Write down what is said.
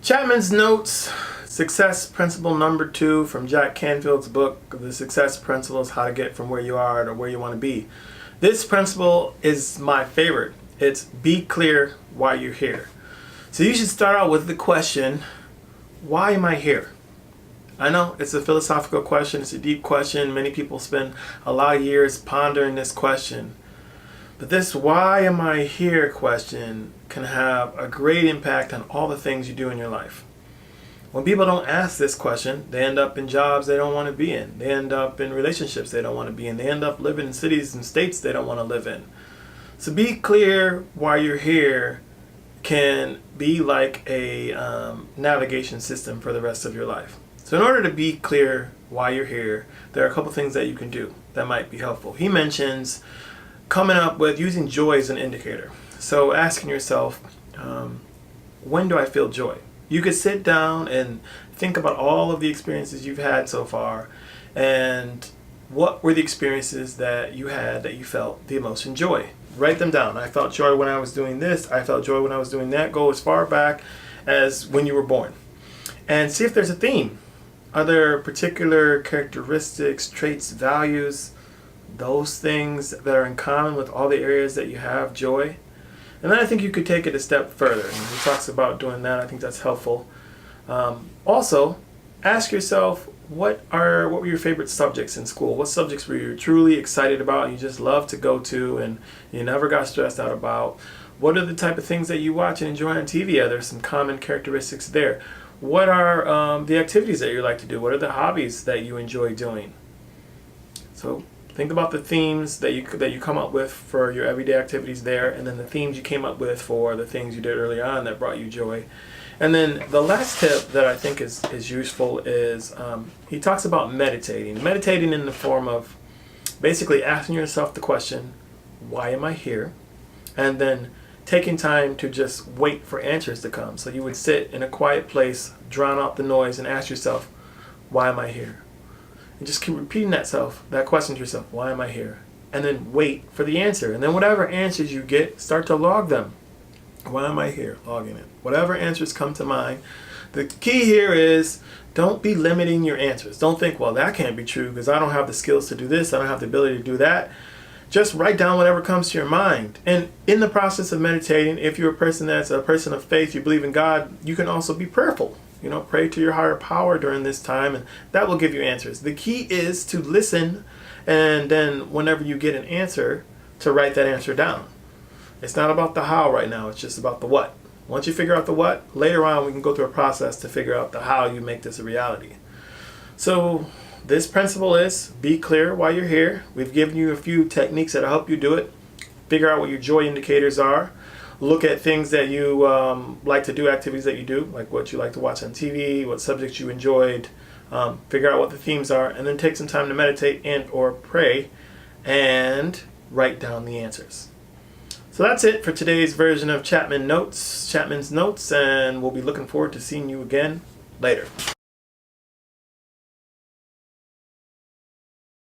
Chapman's notes, success principle number 2 from Jack Canfield's book, The Success Principles, How to Get from Where You Are to Where You Want to Be. This principle is my favorite. It's be clear why you're here. So you should start out with the question, why am I here? I know it's a philosophical question, it's a deep question. Many people spend a lot of years pondering this question. But this why am I here question can have a great impact on all the things you do in your life. When people don't ask this question, they end up in jobs they don't want to be in. They end up in relationships they don't want to be in. They end up living in cities and states they don't want to live in. So be clear why you're here can be like a navigation system for the rest of your life. So in order to be clear why you're here, there are a couple things that you can do that might be helpful. He mentions coming up with using joy as an indicator. So asking yourself, when do I feel joy? You could sit down and think about all of the experiences you've had so far and what were the experiences that you had that you felt the emotion joy. Write them down. I felt joy when I was doing this. I felt joy when I was doing that. Go as far back as when you were born. And see if there's a theme. Are there particular characteristics, traits, values, those things that are in common with all the areas that you have joy? And then I think you could take it a step further. And he talks about doing that. I think that's helpful. Also, ask yourself, what were your favorite subjects in school? What subjects were you truly excited about and you just loved to go to and you never got stressed out about? What are the type of things that you watch and enjoy on TV? Are there some common characteristics there? What are the activities that you like to do? What are the hobbies that you enjoy doing? So think about the themes that you come up with for your everyday activities there, and then the themes you came up with for the things you did early on that brought you joy. And then the last tip that I think is useful is he talks about meditating. Meditating in the form of basically asking yourself the question, why am I here? And then taking time to just wait for answers to come. So you would sit in a quiet place, drown out the noise, and ask yourself, why am I here? And just keep repeating that question to yourself, why am I here? And then wait for the answer. And then whatever answers you get, start to log them. Why am I here? Logging it. Whatever answers come to mind. The key here is don't be limiting your answers. Don't think, well, that can't be true because I don't have the skills to do this. I don't have the ability to do that. Just write down whatever comes to your mind. And in the process of meditating, if you're a person that's a person of faith, you believe in God, you can also be prayerful. You know, pray to your higher power during this time, and that will give you answers. The key is to listen, and then whenever you get an answer, to write that answer down. It's not about the how right now, it's just about the what. Once you figure out the what, later on we can go through a process to figure out the how you make this a reality. So this principle is be clear why you're here. We've given you a few techniques that'll help you do it. Figure out what your joy indicators are. Look at things that you like to do, activities that you do, like what you like to watch on TV, what subjects you enjoyed. Figure out what the themes are, and then take some time to meditate and or pray and write down the answers. So that's it for today's version of Chapman's Notes, and we'll be looking forward to seeing you again later.